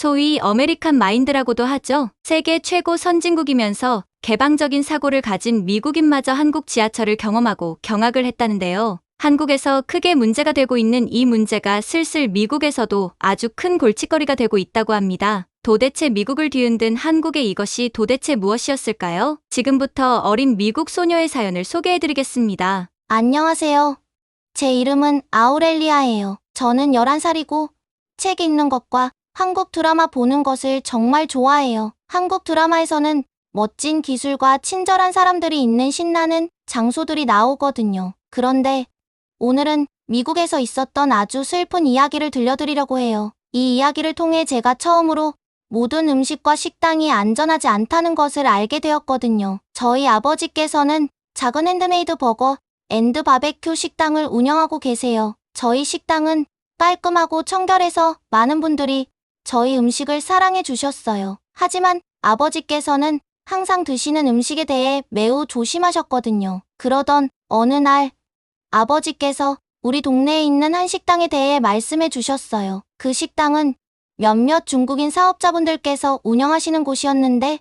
소위 아메리칸 마인드라고도 하죠. 세계 최고 선진국이면서 개방적인 사고를 가진 미국인마저 한국 지하철을 경험하고 경악을 했다는데요. 한국에서 크게 문제가 되고 있는 이 문제가 슬슬 미국에서도 아주 큰 골칫거리가 되고 있다고 합니다. 도대체 미국을 뒤흔든 한국의 이것이 도대체 무엇이었을까요? 지금부터 어린 미국 소녀의 사연을 소개해드리겠습니다. 안녕하세요. 제 이름은 아우렐리아예요. 저는 11살이고 책 읽는 것과 한국 드라마 보는 것을 정말 좋아해요. 한국 드라마에서는 멋진 기술과 친절한 사람들이 있는 신나는 장소들이 나오거든요. 그런데 오늘은 미국에서 있었던 아주 슬픈 이야기를 들려드리려고 해요. 이 이야기를 통해 제가 처음으로 모든 음식과 식당이 안전하지 않다는 것을 알게 되었거든요. 저희 아버지께서는 작은 핸드메이드 버거 앤드 바베큐 식당을 운영하고 계세요. 저희 식당은 깔끔하고 청결해서 많은 분들이 저희 음식을 사랑해 주셨어요. 하지만 아버지께서는 항상 드시는 음식에 대해 매우 조심하셨거든요. 그러던 어느 날 아버지께서 우리 동네에 있는 한 식당에 대해 말씀해 주셨어요. 그 식당은 몇몇 중국인 사업자분들께서 운영하시는 곳이었는데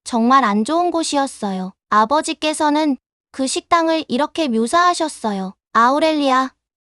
정말 안 좋은 곳이었어요. 아버지께서는 그 식당을 이렇게 묘사하셨어요. 아우렐리아,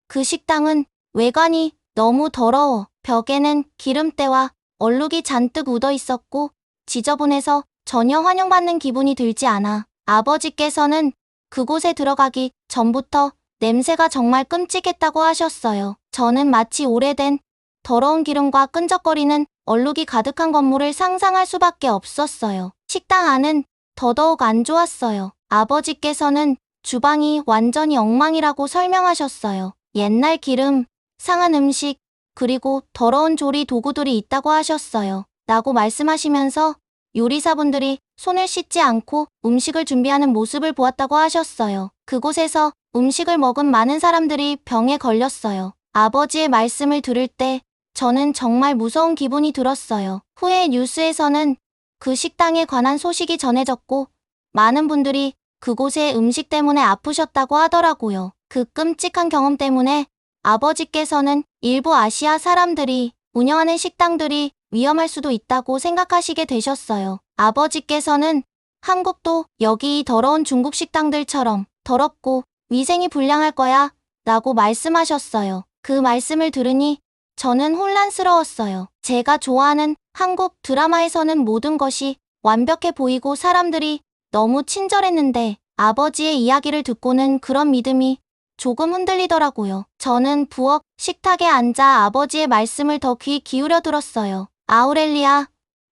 그 식당은 외관이 너무 더러워. 벽에는 기름때와 얼룩이 잔뜩 묻어 있었고 지저분해서 전혀 환영받는 기분이 들지 않아. 아버지께서는 그곳에 들어가기 전부터 냄새가 정말 끔찍했다고 하셨어요. 저는 마치 오래된 더러운 기름과 끈적거리는 얼룩이 가득한 건물을 상상할 수밖에 없었어요. 식당 안은 더더욱 안 좋았어요. 아버지께서는 주방이 완전히 엉망이라고 설명하셨어요. 옛날 기름, 상한 음식, 그리고 더러운 조리 도구들이 있다고 하셨어요. 라고 말씀하시면서 요리사분들이 손을 씻지 않고 음식을 준비하는 모습을 보았다고 하셨어요. 그곳에서 음식을 먹은 많은 사람들이 병에 걸렸어요. 아버지의 말씀을 들을 때 저는 정말 무서운 기분이 들었어요. 후에 뉴스에서는 그 식당에 관한 소식이 전해졌고 많은 분들이 그곳의 음식 때문에 아프셨다고 하더라고요. 그 끔찍한 경험 때문에 아버지께서는 일부 아시아 사람들이 운영하는 식당들이 위험할 수도 있다고 생각하시게 되셨어요. 아버지께서는 한국도 여기 이 더러운 중국 식당들처럼 더럽고 위생이 불량할 거야 라고 말씀하셨어요. 그 말씀을 들으니 저는 혼란스러웠어요. 제가 좋아하는 한국 드라마에서는 모든 것이 완벽해 보이고 사람들이 너무 친절했는데 아버지의 이야기를 듣고는 그런 믿음이 조금 흔들리더라고요. 저는 부엌 식탁에 앉아 아버지의 말씀을 더 귀 기울여 들었어요. 아우렐리아,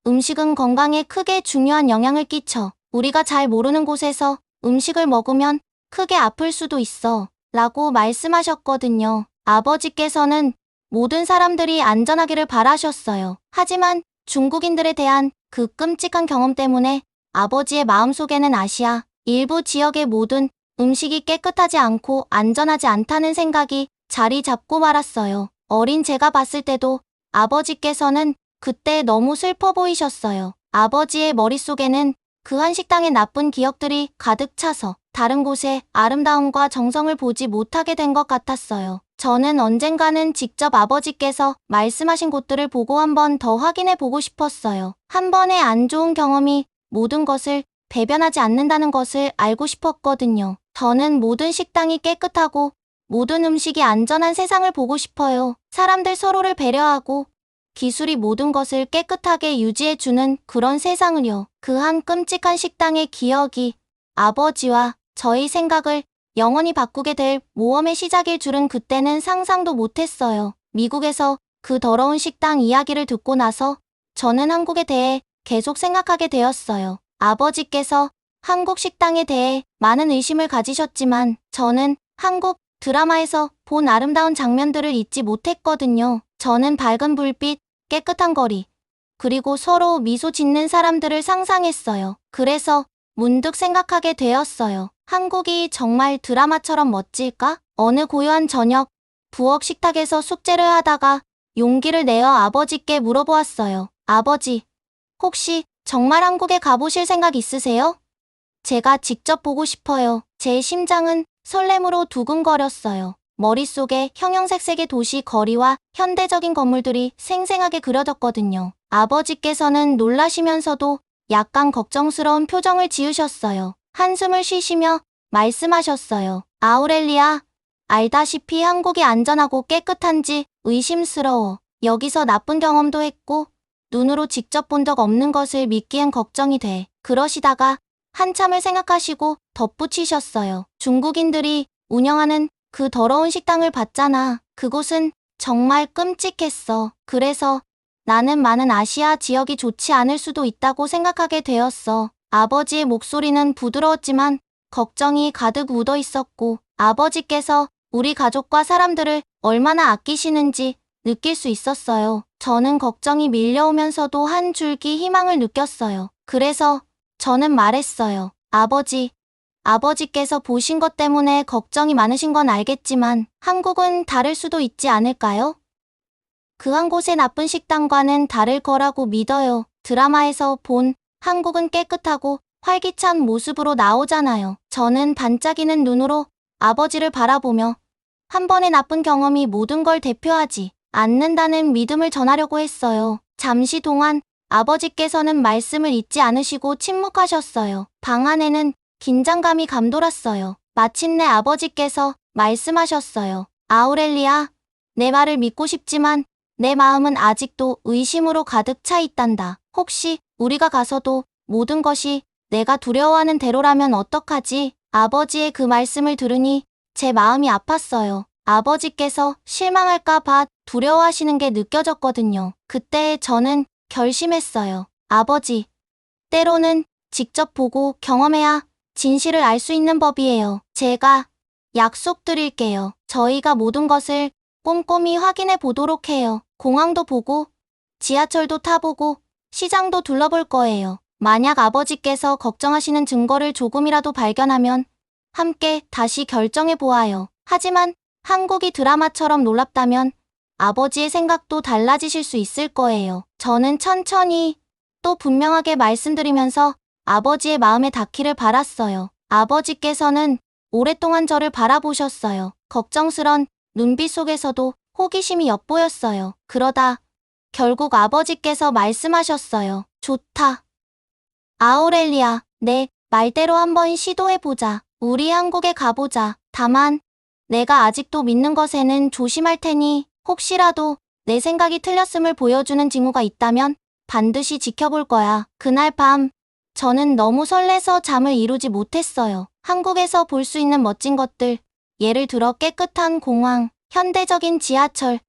음식은 건강에 크게 중요한 영향을 끼쳐. 우리가 잘 모르는 곳에서 음식을 먹으면 크게 아플 수도 있어. 라고 말씀하셨거든요. 아버지께서는 모든 사람들이 안전하기를 바라셨어요. 하지만 중국인들에 대한 그 끔찍한 경험 때문에 아버지의 마음속에는 아시아 일부 지역의 모든 음식이 깨끗하지 않고 안전하지 않다는 생각이 자리 잡고 말았어요. 어린 제가 봤을 때도 아버지께서는 그때 너무 슬퍼 보이셨어요. 아버지의 머릿속에는 그 한 식당의 나쁜 기억들이 가득 차서 다른 곳의 아름다움과 정성을 보지 못하게 된 것 같았어요. 저는 언젠가는 직접 아버지께서 말씀하신 곳들을 보고 한 번 더 확인해 보고 싶었어요. 한 번의 안 좋은 경험이 모든 것을 배변하지 않는다는 것을 알고 싶었거든요. 저는 모든 식당이 깨끗하고 모든 음식이 안전한 세상을 보고 싶어요. 사람들 서로를 배려하고 기술이 모든 것을 깨끗하게 유지해주는 그런 세상을요. 그 한 끔찍한 식당의 기억이 아버지와 저의 생각을 영원히 바꾸게 될 모험의 시작일 줄은 그때는 상상도 못했어요. 미국에서 그 더러운 식당 이야기를 듣고 나서 저는 한국에 대해 계속 생각하게 되었어요. 아버지께서 한국 식당에 대해 많은 의심을 가지셨지만 저는 한국 드라마에서 본 아름다운 장면들을 잊지 못했거든요. 저는 밝은 불빛, 깨끗한 거리, 그리고 서로 미소 짓는 사람들을 상상했어요. 그래서 문득 생각하게 되었어요. 한국이 정말 드라마처럼 멋질까? 어느 고요한 저녁, 부엌 식탁에서 숙제를 하다가 용기를 내어 아버지께 물어보았어요. 아버지, 혹시 정말 한국에 가보실 생각 있으세요? 제가 직접 보고 싶어요. 제 심장은 설렘으로 두근거렸어요. 머릿속에 형형색색의 도시 거리와 현대적인 건물들이 생생하게 그려졌거든요. 아버지께서는 놀라시면서도 약간 걱정스러운 표정을 지으셨어요. 한숨을 쉬시며 말씀하셨어요. 아우렐리아, 알다시피 한국이 안전하고 깨끗한지 의심스러워. 여기서 나쁜 경험도 했고 눈으로 직접 본 적 없는 것을 믿기엔 걱정이 돼. 그러시다가 한참을 생각하시고 덧붙이셨어요. 중국인들이 운영하는 그 더러운 식당을 봤잖아. 그곳은 정말 끔찍했어. 그래서 나는 많은 아시아 지역이 좋지 않을 수도 있다고 생각하게 되었어. 아버지의 목소리는 부드러웠지만 걱정이 가득 묻어 있었고 아버지께서 우리 가족과 사람들을 얼마나 아끼시는지 느낄 수 있었어요. 저는 걱정이 밀려오면서도 한 줄기 희망을 느꼈어요. 그래서 저는 말했어요. 아버지께서 보신 것 때문에 걱정이 많으신 건 알겠지만 한국은 다를 수도 있지 않을까요? 그 한 곳의 나쁜 식당과는 다를 거라고 믿어요. 드라마에서 본 한국은 깨끗하고 활기찬 모습으로 나오잖아요. 저는 반짝이는 눈으로 아버지를 바라보며 한 번의 나쁜 경험이 모든 걸 대표하지 않는다는 믿음을 전하려고 했어요. 잠시 동안 아버지께서는 말씀을 잇지 않으시고 침묵하셨어요. 방 안에는 긴장감이 감돌았어요. 마침내 아버지께서 말씀하셨어요. 아우렐리아, 내 말을 믿고 싶지만 내 마음은 아직도 의심으로 가득 차 있단다. 혹시 우리가 가서도 모든 것이 내가 두려워하는 대로라면 어떡하지? 아버지의 그 말씀을 들으니 제 마음이 아팠어요. 아버지께서 실망할까 봐 두려워하시는 게 느껴졌거든요. 그때 저는 결심했어요. 아버지, 때로는 직접 보고 경험해야 진실을 알 수 있는 법이에요. 제가 약속드릴게요. 저희가 모든 것을 꼼꼼히 확인해 보도록 해요. 공항도 보고, 지하철도 타보고, 시장도 둘러볼 거예요. 만약 아버지께서 걱정하시는 증거를 조금이라도 발견하면 함께 다시 결정해 보아요. 하지만 한국이 드라마처럼 놀랍다면 아버지의 생각도 달라지실 수 있을 거예요. 저는 천천히 또 분명하게 말씀드리면서 아버지의 마음에 닿기를 바랐어요. 아버지께서는 오랫동안 저를 바라보셨어요. 걱정스런 눈빛 속에서도 호기심이 엿보였어요. 그러다 결국 아버지께서 말씀하셨어요. 좋다. 아우렐리아, 내 말대로 한번 시도해보자. 우리 한국에 가보자. 다만 내가 아직도 믿는 것에는 조심할 테니 혹시라도 내 생각이 틀렸음을 보여주는 징후가 있다면 반드시 지켜볼 거야. 그날 밤 저는 너무 설레서 잠을 이루지 못했어요. 한국에서 볼 수 있는 멋진 것들, 예를 들어 깨끗한 공항, 현대적인 지하철,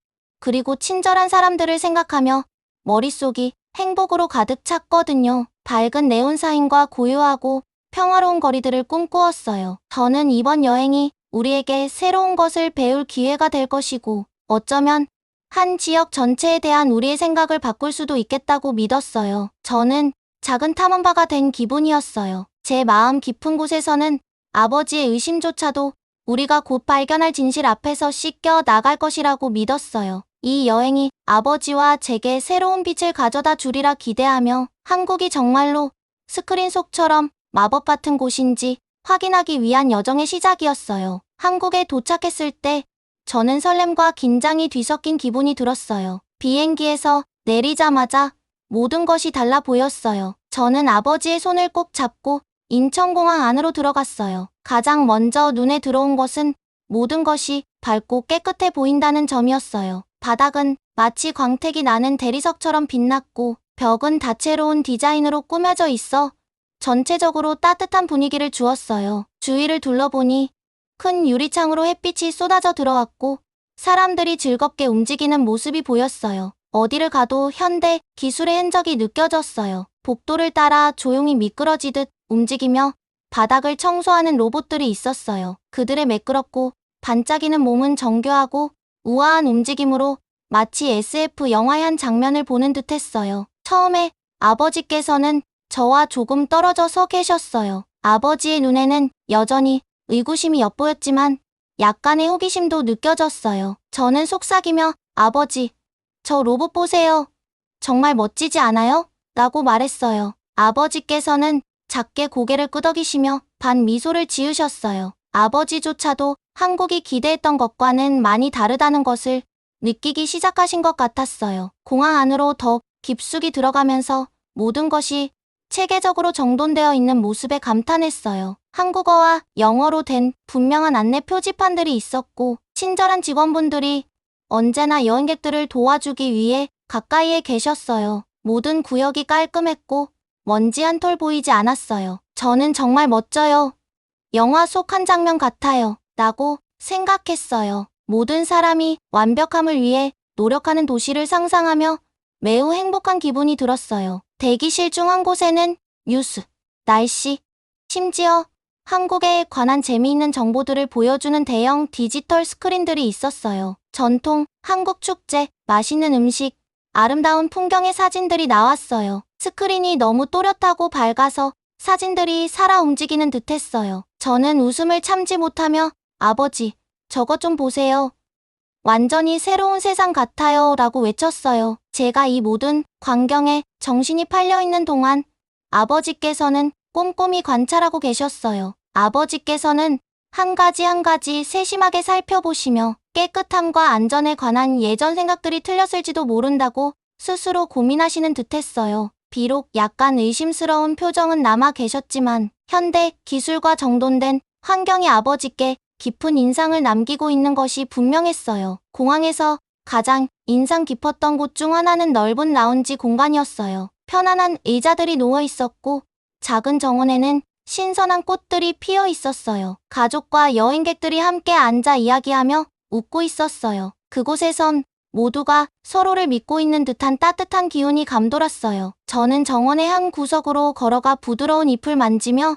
그리고 친절한 사람들을 생각하며 머릿속이 행복으로 가득 찼거든요. 밝은 네온사인과 고요하고 평화로운 거리들을 꿈꾸었어요. 저는 이번 여행이 우리에게 새로운 것을 배울 기회가 될 것이고 어쩌면 한 지역 전체에 대한 우리의 생각을 바꿀 수도 있겠다고 믿었어요. 저는 작은 탐험가가 된 기분이었어요. 제 마음 깊은 곳에서는 아버지의 의심조차도 우리가 곧 발견할 진실 앞에서 씻겨 나갈 것이라고 믿었어요. 이 여행이 아버지와 제게 새로운 빛을 가져다 주리라 기대하며 한국이 정말로 스크린 속처럼 마법 같은 곳인지 확인하기 위한 여정의 시작이었어요. 한국에 도착했을 때 저는 설렘과 긴장이 뒤섞인 기분이 들었어요. 비행기에서 내리자마자 모든 것이 달라 보였어요. 저는 아버지의 손을 꼭 잡고 인천공항 안으로 들어갔어요. 가장 먼저 눈에 들어온 것은 모든 것이 밝고 깨끗해 보인다는 점이었어요. 바닥은 마치 광택이 나는 대리석처럼 빛났고 벽은 다채로운 디자인으로 꾸며져 있어 전체적으로 따뜻한 분위기를 주었어요. 주위를 둘러보니 큰 유리창으로 햇빛이 쏟아져 들어왔고 사람들이 즐겁게 움직이는 모습이 보였어요. 어디를 가도 현대 기술의 흔적이 느껴졌어요. 복도를 따라 조용히 미끄러지듯 움직이며 바닥을 청소하는 로봇들이 있었어요. 그들의 매끄럽고 반짝이는 몸은 정교하고 우아한 움직임으로 마치 SF 영화의 한 장면을 보는 듯 했어요. 처음에 아버지께서는 저와 조금 떨어져서 계셨어요. 아버지의 눈에는 여전히 의구심이 엿보였지만 약간의 호기심도 느껴졌어요. 저는 속삭이며 아버지, 저 로봇 보세요. 정말 멋지지 않아요? 라고 말했어요. 아버지께서는 작게 고개를 끄덕이시며 반미소를 지으셨어요. 아버지조차도 한국이 기대했던 것과는 많이 다르다는 것을 느끼기 시작하신 것 같았어요. 공항 안으로 더 깊숙이 들어가면서 모든 것이 체계적으로 정돈되어 있는 모습에 감탄했어요. 한국어와 영어로 된 분명한 안내 표지판들이 있었고 친절한 직원분들이 언제나 여행객들을 도와주기 위해 가까이에 계셨어요. 모든 구역이 깔끔했고 먼지 한 톨 보이지 않았어요. 저는 정말 멋져요. 영화 속 한 장면 같아요. 라고 생각했어요. 모든 사람이 완벽함을 위해 노력하는 도시를 상상하며 매우 행복한 기분이 들었어요. 대기실 중 한 곳에는 뉴스, 날씨, 심지어 한국에 관한 재미있는 정보들을 보여주는 대형 디지털 스크린들이 있었어요. 전통 한국 축제, 맛있는 음식, 아름다운 풍경의 사진들이 나왔어요. 스크린이 너무 또렷하고 밝아서 사진들이 살아 움직이는 듯했어요. 저는 웃음을 참지 못하며 아버지, 저것 좀 보세요. 완전히 새로운 세상 같아요 라고 외쳤어요. 제가 이 모든 광경에 정신이 팔려있는 동안 아버지께서는 꼼꼼히 관찰하고 계셨어요. 아버지께서는 한 가지 한 가지 세심하게 살펴보시며 깨끗함과 안전에 관한 예전 생각들이 틀렸을지도 모른다고 스스로 고민하시는 듯했어요. 비록 약간 의심스러운 표정은 남아 계셨지만 현대 기술과 정돈된 환경이 아버지께 깊은 인상을 남기고 있는 것이 분명했어요. 공항에서 가장 인상 깊었던 곳 중 하나는 넓은 라운지 공간이었어요. 편안한 의자들이 놓여 있었고 작은 정원에는 신선한 꽃들이 피어 있었어요. 가족과 여행객들이 함께 앉아 이야기하며 웃고 있었어요. 그곳에선 모두가 서로를 믿고 있는 듯한 따뜻한 기운이 감돌았어요. 저는 정원의 한 구석으로 걸어가 부드러운 잎을 만지며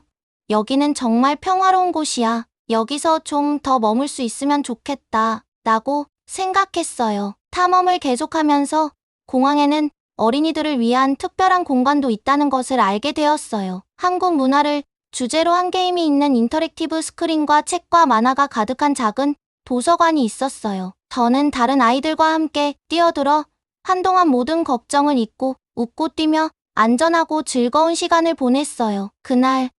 여기는 정말 평화로운 곳이야. 여기서 좀 더 머물 수 있으면 좋겠다. 라고 생각했어요. 탐험을 계속하면서 공항에는 어린이들을 위한 특별한 공간도 있다는 것을 알게 되었어요. 한국 문화를 주제로 한 게임이 있는 인터랙티브 스크린과 책과 만화가 가득한 작은 도서관이 있었어요. 저는 다른 아이들과 함께 뛰어들어 한동안 모든 걱정을 잊고 웃고 뛰며 안전하고 즐거운 시간을 보냈어요. 그날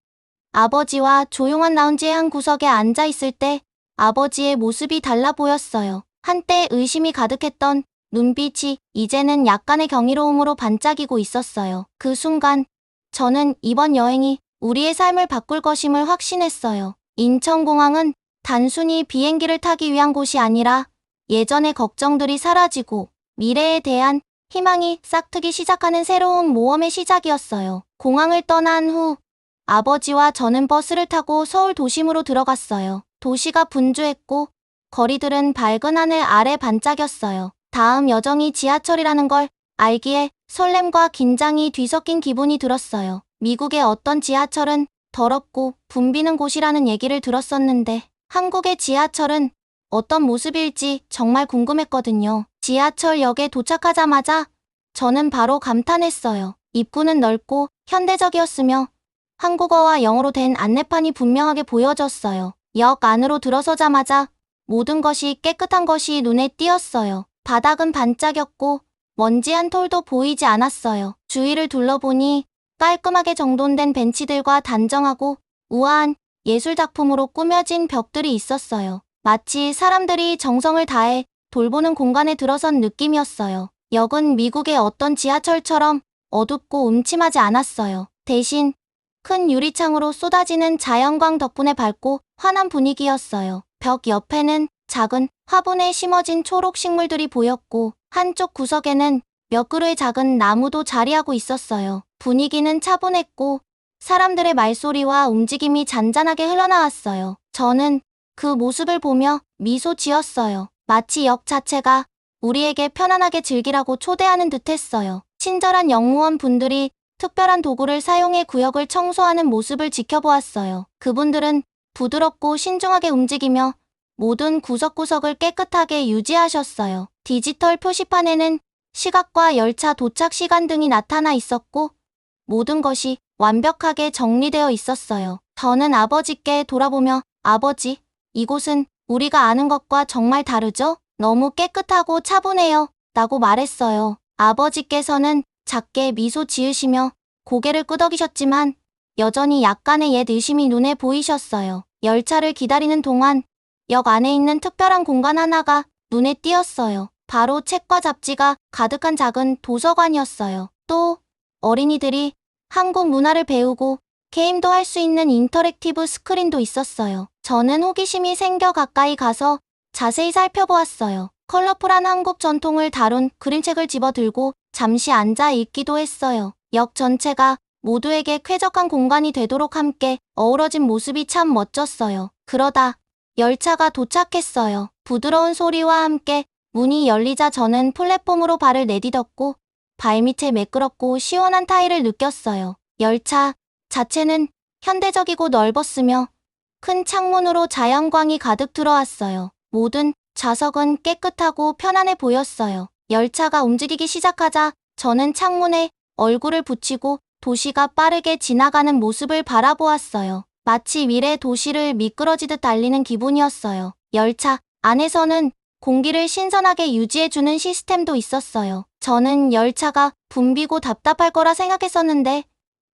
아버지와 조용한 라운지의 한 구석에 앉아 있을 때 아버지의 모습이 달라 보였어요. 한때 의심이 가득했던 눈빛이 이제는 약간의 경이로움으로 반짝이고 있었어요. 그 순간 저는 이번 여행이 우리의 삶을 바꿀 것임을 확신했어요. 인천공항은 단순히 비행기를 타기 위한 곳이 아니라 예전의 걱정들이 사라지고 미래에 대한 희망이 싹트기 시작하는 새로운 모험의 시작이었어요. 공항을 떠난 후 아버지와 저는 버스를 타고 서울 도심으로 들어갔어요. 도시가 분주했고 거리들은 밝은 하늘 아래 반짝였어요. 다음 여정이 지하철이라는 걸 알기에 설렘과 긴장이 뒤섞인 기분이 들었어요. 미국의 어떤 지하철은 더럽고 붐비는 곳이라는 얘기를 들었었는데 한국의 지하철은 어떤 모습일지 정말 궁금했거든요. 지하철역에 도착하자마자 저는 바로 감탄했어요. 입구는 넓고 현대적이었으며 한국어와 영어로 된 안내판이 분명하게 보여졌어요. 역 안으로 들어서자마자 모든 것이 깨끗한 것이 눈에 띄었어요. 바닥은 반짝였고 먼지 한 톨도 보이지 않았어요. 주위를 둘러보니 깔끔하게 정돈된 벤치들과 단정하고 우아한 예술작품으로 꾸며진 벽들이 있었어요. 마치 사람들이 정성을 다해 돌보는 공간에 들어선 느낌이었어요. 역은 미국의 어떤 지하철처럼 어둡고 음침하지 않았어요. 대신 큰 유리창으로 쏟아지는 자연광 덕분에 밝고 환한 분위기였어요. 벽 옆에는 작은 화분에 심어진 초록 식물들이 보였고 한쪽 구석에는 몇 그루의 작은 나무도 자리하고 있었어요. 분위기는 차분했고 사람들의 말소리와 움직임이 잔잔하게 흘러나왔어요. 저는 그 모습을 보며 미소 지었어요. 마치 역 자체가 우리에게 편안하게 즐기라고 초대하는 듯했어요. 친절한 역무원 분들이 특별한 도구를 사용해 구역을 청소하는 모습을 지켜보았어요. 그분들은 부드럽고 신중하게 움직이며 모든 구석구석을 깨끗하게 유지하셨어요. 디지털 표시판에는 시각과 열차 도착 시간 등이 나타나 있었고 모든 것이 완벽하게 정리되어 있었어요. 저는 아버지께 돌아보며 아버지, 이곳은 우리가 아는 것과 정말 다르죠? 너무 깨끗하고 차분해요. 라고 말했어요. 아버지께서는 작게 미소 지으시며 고개를 끄덕이셨지만 여전히 약간의 옛 의심이 눈에 보이셨어요. 열차를 기다리는 동안 역 안에 있는 특별한 공간 하나가 눈에 띄었어요. 바로 책과 잡지가 가득한 작은 도서관이었어요. 또 어린이들이 한국 문화를 배우고 게임도 할 수 있는 인터랙티브 스크린도 있었어요. 저는 호기심이 생겨 가까이 가서 자세히 살펴보았어요. 컬러풀한 한국 전통을 다룬 그림책을 집어들고 잠시 앉아 읽기도 했어요. 역 전체가 모두에게 쾌적한 공간이 되도록 함께 어우러진 모습이 참 멋졌어요. 그러다 열차가 도착했어요. 부드러운 소리와 함께 문이 열리자 저는 플랫폼으로 발을 내디뎠고 발밑에 매끄럽고 시원한 타일을 느꼈어요. 열차 자체는 현대적이고 넓었으며 큰 창문으로 자연광이 가득 들어왔어요. 모든 좌석은 깨끗하고 편안해 보였어요. 열차가 움직이기 시작하자 저는 창문에 얼굴을 붙이고 도시가 빠르게 지나가는 모습을 바라보았어요. 마치 미래 도시를 미끄러지듯 달리는 기분이었어요. 열차 안에서는 공기를 신선하게 유지해주는 시스템도 있었어요. 저는 열차가 붐비고 답답할 거라 생각했었는데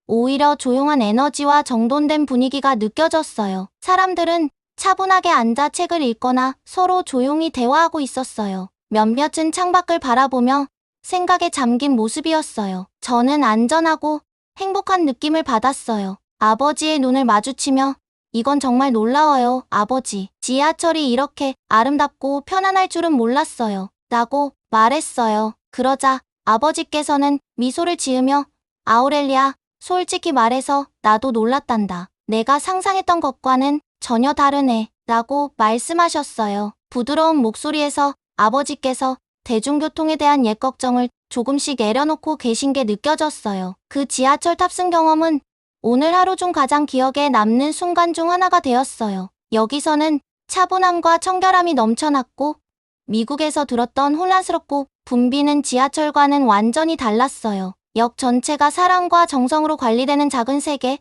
오히려 조용한 에너지와 정돈된 분위기가 느껴졌어요. 사람들은 차분하게 앉아 책을 읽거나 서로 조용히 대화하고 있었어요. 몇몇은 창밖을 바라보며 생각에 잠긴 모습이었어요. 저는 안전하고 행복한 느낌을 받았어요. 아버지의 눈을 마주치며 이건 정말 놀라워요, 아버지. 지하철이 이렇게 아름답고 편안할 줄은 몰랐어요. 라고 말했어요. 그러자 아버지께서는 미소를 지으며 아우렐리아, 솔직히 말해서 나도 놀랐단다. 내가 상상했던 것과는 전혀 다르네. 라고 말씀하셨어요. 부드러운 목소리에서 아버지께서 대중교통에 대한 옛 걱정을 조금씩 내려놓고 계신 게 느껴졌어요. 그 지하철 탑승 경험은 오늘 하루 중 가장 기억에 남는 순간 중 하나가 되었어요. 여기서는 차분함과 청결함이 넘쳐났고 미국에서 들었던 혼란스럽고 붐비는 지하철과는 완전히 달랐어요. 역 전체가 사랑과 정성으로 관리되는 작은 세계,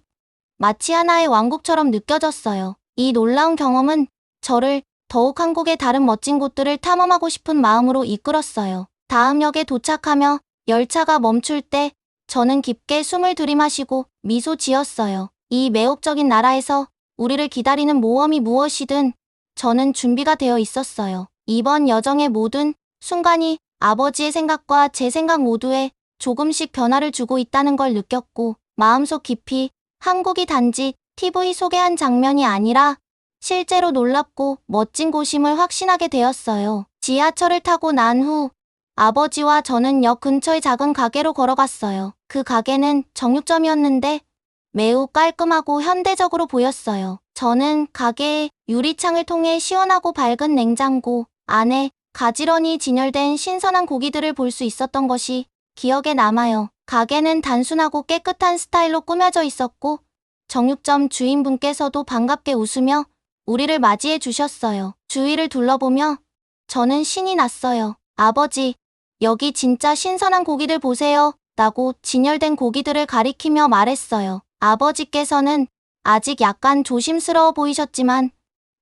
마치 하나의 왕국처럼 느껴졌어요. 이 놀라운 경험은 저를 더욱 한국의 다른 멋진 곳들을 탐험하고 싶은 마음으로 이끌었어요. 다음 역에 도착하며 열차가 멈출 때 저는 깊게 숨을 들이마시고 미소 지었어요. 이 매혹적인 나라에서 우리를 기다리는 모험이 무엇이든 저는 준비가 되어 있었어요. 이번 여정의 모든 순간이 아버지의 생각과 제 생각 모두에 조금씩 변화를 주고 있다는 걸 느꼈고 마음속 깊이 한국이 단지 TV 속의 한 장면이 아니라 실제로 놀랍고 멋진 곳임을 확신하게 되었어요. 지하철을 타고 난 후 아버지와 저는 역 근처의 작은 가게로 걸어갔어요. 그 가게는 정육점이었는데 매우 깔끔하고 현대적으로 보였어요. 저는 가게의 유리창을 통해 시원하고 밝은 냉장고 안에 가지런히 진열된 신선한 고기들을 볼 수 있었던 것이 기억에 남아요. 가게는 단순하고 깨끗한 스타일로 꾸며져 있었고 정육점 주인분께서도 반갑게 웃으며 우리를 맞이해 주셨어요. 주위를 둘러보며 저는 신이 났어요. 아버지, 여기 진짜 신선한 고기들 보세요. 라고 진열된 고기들을 가리키며 말했어요. 아버지께서는 아직 약간 조심스러워 보이셨지만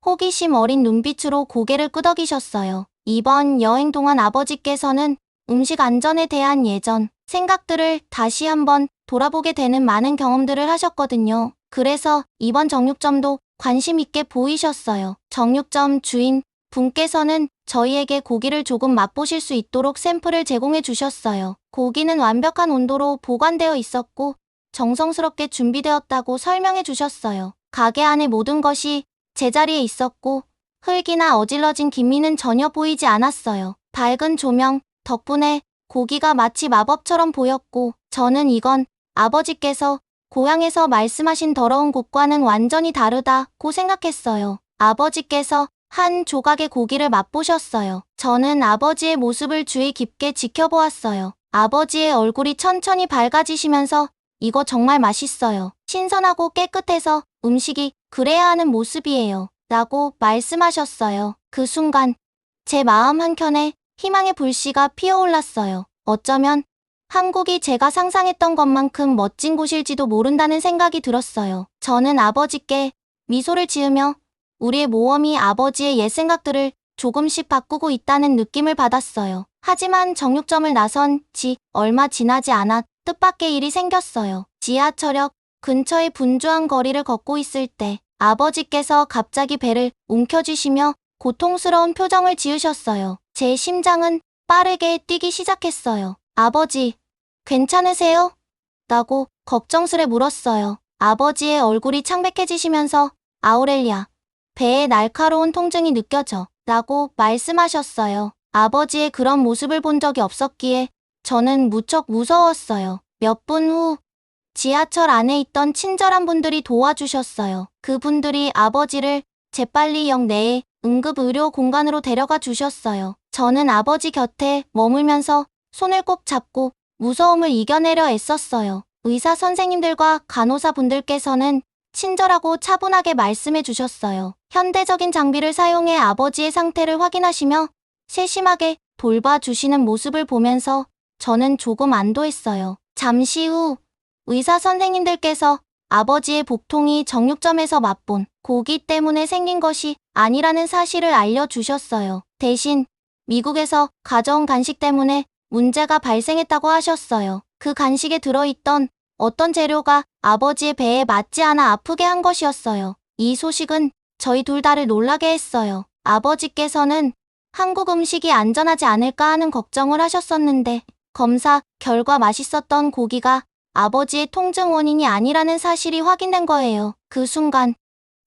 호기심 어린 눈빛으로 고개를 끄덕이셨어요. 이번 여행 동안 아버지께서는 음식 안전에 대한 예전 생각들을 다시 한번 돌아보게 되는 많은 경험들을 하셨거든요. 그래서 이번 정육점도 관심 있게 보이셨어요. 정육점 주인 분께서는 저희에게 고기를 조금 맛보실 수 있도록 샘플을 제공해 주셨어요. 고기는 완벽한 온도로 보관되어 있었고 정성스럽게 준비되었다고 설명해 주셨어요. 가게 안의 모든 것이 제자리에 있었고 흙이나 어질러진 기미는 전혀 보이지 않았어요. 밝은 조명 덕분에 고기가 마치 마법처럼 보였고 저는 이건 아버지께서 고향에서 말씀하신 더러운 곳과는 완전히 다르다고 생각했어요. 아버지께서 한 조각의 고기를 맛보셨어요. 저는 아버지의 모습을 주의 깊게 지켜보았어요. 아버지의 얼굴이 천천히 밝아지시면서 이거 정말 맛있어요. 신선하고 깨끗해서 음식이 그래야 하는 모습이에요. 라고 말씀하셨어요. 그 순간 제 마음 한켠에 희망의 불씨가 피어올랐어요. 어쩌면 한국이 제가 상상했던 것만큼 멋진 곳일지도 모른다는 생각이 들었어요. 저는 아버지께 미소를 지으며 우리의 모험이 아버지의 옛 생각들을 조금씩 바꾸고 있다는 느낌을 받았어요. 하지만 정육점을 나선 지 얼마 지나지 않아 뜻밖의 일이 생겼어요. 지하철역 근처의 분주한 거리를 걷고 있을 때 아버지께서 갑자기 배를 움켜쥐시며 고통스러운 표정을 지으셨어요. 제 심장은 빠르게 뛰기 시작했어요. 아버지, 괜찮으세요? 라고 걱정스레 물었어요. 아버지의 얼굴이 창백해지시면서 아우렐리아, 배에 날카로운 통증이 느껴져 라고 말씀하셨어요. 아버지의 그런 모습을 본 적이 없었기에 저는 무척 무서웠어요. 몇 분 후 지하철 안에 있던 친절한 분들이 도와주셨어요. 그분들이 아버지를 재빨리 역 내에 응급의료 공간으로 데려가 주셨어요. 저는 아버지 곁에 머물면서 손을 꼭 잡고 무서움을 이겨내려 애썼어요. 의사 선생님들과 간호사 분들께서는 친절하고 차분하게 말씀해 주셨어요. 현대적인 장비를 사용해 아버지의 상태를 확인하시며 세심하게 돌봐주시는 모습을 보면서 저는 조금 안도했어요. 잠시 후 의사 선생님들께서 아버지의 복통이 정육점에서 맛본 고기 때문에 생긴 것이 아니라는 사실을 알려주셨어요. 대신 미국에서 가져온 간식 때문에 문제가 발생했다고 하셨어요. 그 간식에 들어있던 어떤 재료가 아버지의 배에 맞지 않아 아프게 한 것이었어요. 이 소식은 저희 둘 다를 놀라게 했어요. 아버지께서는 한국 음식이 안전하지 않을까 하는 걱정을 하셨었는데 검사 결과 맛있었던 고기가 아버지의 통증 원인이 아니라는 사실이 확인된 거예요. 그 순간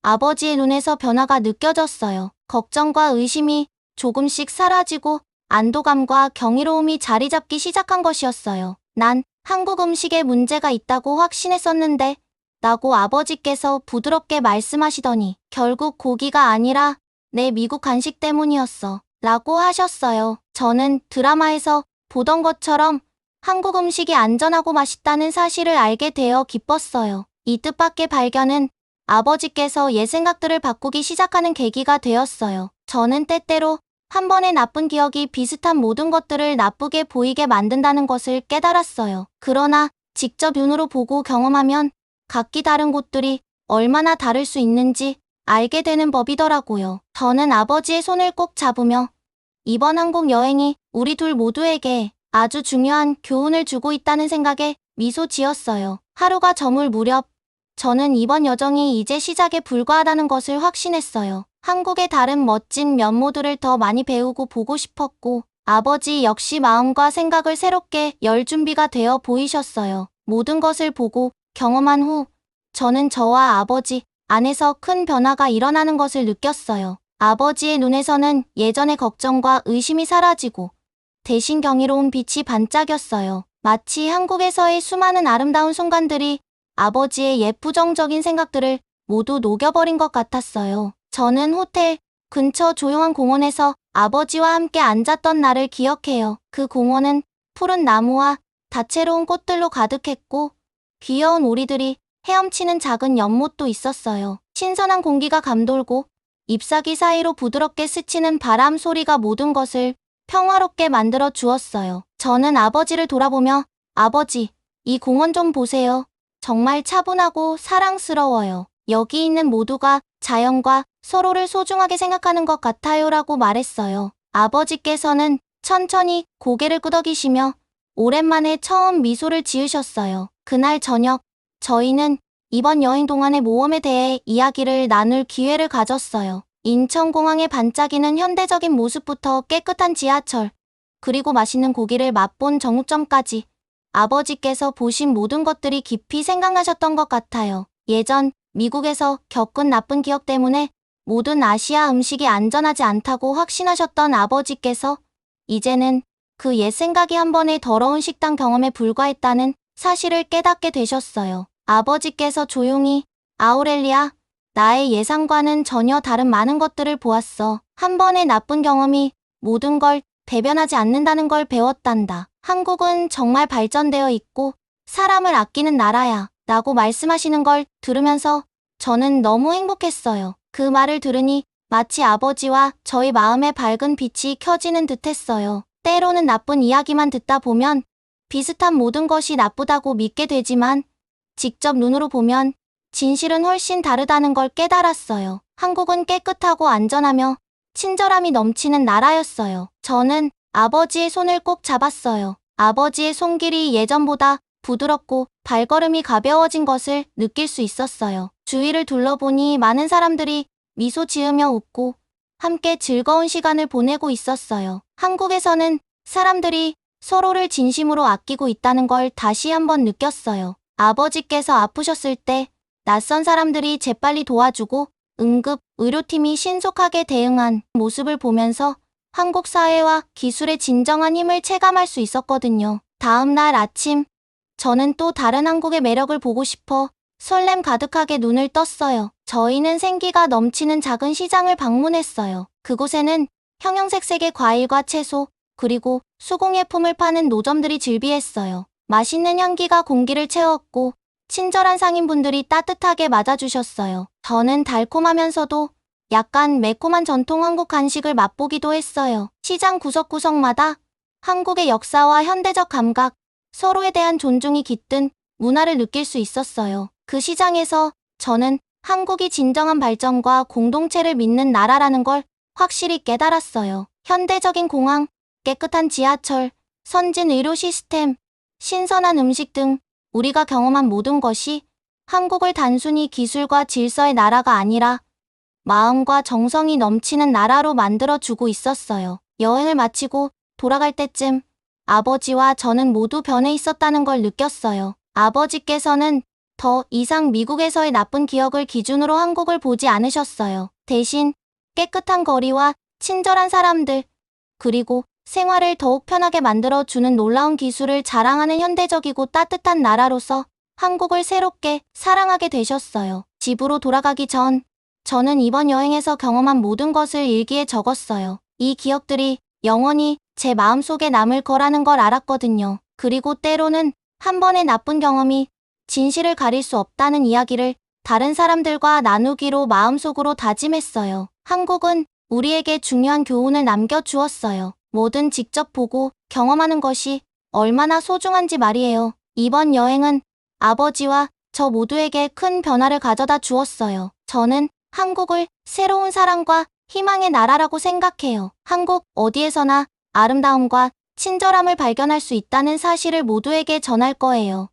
아버지의 눈에서 변화가 느껴졌어요. 걱정과 의심이 조금씩 사라지고 안도감과 경이로움이 자리 잡기 시작한 것이었어요. 난 한국 음식에 문제가 있다고 확신했었는데 라고 아버지께서 부드럽게 말씀하시더니 결국 고기가 아니라 내 미국 간식 때문이었어 라고 하셨어요. 저는 드라마에서 보던 것처럼 한국 음식이 안전하고 맛있다는 사실을 알게 되어 기뻤어요. 이 뜻밖의 발견은 아버지께서 옛 생각들을 바꾸기 시작하는 계기가 되었어요. 저는 때때로 한 번의 나쁜 기억이 비슷한 모든 것들을 나쁘게 보이게 만든다는 것을 깨달았어요. 그러나 직접 눈으로 보고 경험하면 각기 다른 곳들이 얼마나 다를 수 있는지 알게 되는 법이더라고요. 저는 아버지의 손을 꼭 잡으며 이번 항공 여행이 우리 둘 모두에게 아주 중요한 교훈을 주고 있다는 생각에 미소 지었어요. 하루가 저물 무렵 저는 이번 여정이 이제 시작에 불과하다는 것을 확신했어요. 한국의 다른 멋진 면모들을 더 많이 배우고 보고 싶었고 아버지 역시 마음과 생각을 새롭게 열 준비가 되어 보이셨어요. 모든 것을 보고 경험한 후 저는 저와 아버지 안에서 큰 변화가 일어나는 것을 느꼈어요. 아버지의 눈에서는 예전의 걱정과 의심이 사라지고 대신 경이로운 빛이 반짝였어요. 마치 한국에서의 수많은 아름다운 순간들이 아버지의 예쁘정적인 생각들을 모두 녹여버린 것 같았어요. 저는 호텔 근처 조용한 공원에서 아버지와 함께 앉았던 날을 기억해요. 그 공원은 푸른 나무와 다채로운 꽃들로 가득했고 귀여운 오리들이 헤엄치는 작은 연못도 있었어요. 신선한 공기가 감돌고 잎사귀 사이로 부드럽게 스치는 바람 소리가 모든 것을 평화롭게 만들어 주었어요. 저는 아버지를 돌아보며 아버지, 이 공원 좀 보세요. 정말 차분하고 사랑스러워요. 여기 있는 모두가 자연과 서로를 소중하게 생각하는 것 같아요 라고 말했어요. 아버지께서는 천천히 고개를 끄덕이시며 오랜만에 처음 미소를 지으셨어요. 그날 저녁 저희는 이번 여행 동안의 모험에 대해 이야기를 나눌 기회를 가졌어요. 인천공항의 반짝이는 현대적인 모습부터 깨끗한 지하철, 그리고 맛있는 고기를 맛본 정육점까지 아버지께서 보신 모든 것들이 깊이 생각나셨던 것 같아요. 예전 미국에서 겪은 나쁜 기억 때문에 모든 아시아 음식이 안전하지 않다고 확신하셨던 아버지께서 이제는 그 옛 생각이 한 번의 더러운 식당 경험에 불과했다는 사실을 깨닫게 되셨어요. 아버지께서 조용히 아우렐리아, 나의 예상과는 전혀 다른 많은 것들을 보았어. 한 번의 나쁜 경험이 모든 걸 대변하지 않는다는 걸 배웠단다. 한국은 정말 발전되어 있고 사람을 아끼는 나라야 라고 말씀하시는 걸 들으면서 저는 너무 행복했어요. 그 말을 들으니 마치 아버지와 저희 마음의 밝은 빛이 켜지는 듯했어요. 때로는 나쁜 이야기만 듣다 보면 비슷한 모든 것이 나쁘다고 믿게 되지만 직접 눈으로 보면 진실은 훨씬 다르다는 걸 깨달았어요. 한국은 깨끗하고 안전하며 친절함이 넘치는 나라였어요. 저는 아버지의 손을 꼭 잡았어요. 아버지의 손길이 예전보다 부드럽고 발걸음이 가벼워진 것을 느낄 수 있었어요. 주위를 둘러보니 많은 사람들이 미소 지으며 웃고 함께 즐거운 시간을 보내고 있었어요. 한국에서는 사람들이 서로를 진심으로 아끼고 있다는 걸 다시 한번 느꼈어요. 아버지께서 아프셨을 때 낯선 사람들이 재빨리 도와주고 응급 의료팀이 신속하게 대응한 모습을 보면서 한국 사회와 기술의 진정한 힘을 체감할 수 있었거든요. 다음 날 아침, 저는 또 다른 한국의 매력을 보고 싶어 설렘 가득하게 눈을 떴어요. 저희는 생기가 넘치는 작은 시장을 방문했어요. 그곳에는 형형색색의 과일과 채소, 그리고 수공예품을 파는 노점들이 즐비했어요. 맛있는 향기가 공기를 채웠고 친절한 상인분들이 따뜻하게 맞아주셨어요. 저는 달콤하면서도 약간 매콤한 전통 한국 간식을 맛보기도 했어요. 시장 구석구석마다 한국의 역사와 현대적 감각, 서로에 대한 존중이 깃든 문화를 느낄 수 있었어요. 그 시장에서 저는 한국이 진정한 발전과 공동체를 믿는 나라라는 걸 확실히 깨달았어요. 현대적인 공항, 깨끗한 지하철, 선진 의료 시스템, 신선한 음식 등 우리가 경험한 모든 것이 한국을 단순히 기술과 질서의 나라가 아니라 마음과 정성이 넘치는 나라로 만들어주고 있었어요. 여행을 마치고 돌아갈 때쯤 아버지와 저는 모두 변해 있었다는 걸 느꼈어요. 아버지께서는 더 이상 미국에서의 나쁜 기억을 기준으로 한국을 보지 않으셨어요. 대신 깨끗한 거리와 친절한 사람들, 그리고 생활을 더욱 편하게 만들어주는 놀라운 기술을 자랑하는 현대적이고 따뜻한 나라로서 한국을 새롭게 사랑하게 되셨어요. 집으로 돌아가기 전, 저는 이번 여행에서 경험한 모든 것을 일기에 적었어요. 이 기억들이 영원히 제 마음속에 남을 거라는 걸 알았거든요. 그리고 때로는 한 번의 나쁜 경험이 진실을 가릴 수 없다는 이야기를 다른 사람들과 나누기로 마음속으로 다짐했어요. 한국은 우리에게 중요한 교훈을 남겨주었어요. 뭐든 직접 보고 경험하는 것이 얼마나 소중한지 말이에요. 이번 여행은 아버지와 저 모두에게 큰 변화를 가져다 주었어요. 저는 한국을 새로운 사랑과 희망의 나라라고 생각해요. 한국 어디에서나 아름다움과 친절함을 발견할 수 있다는 사실을 모두에게 전할 거예요.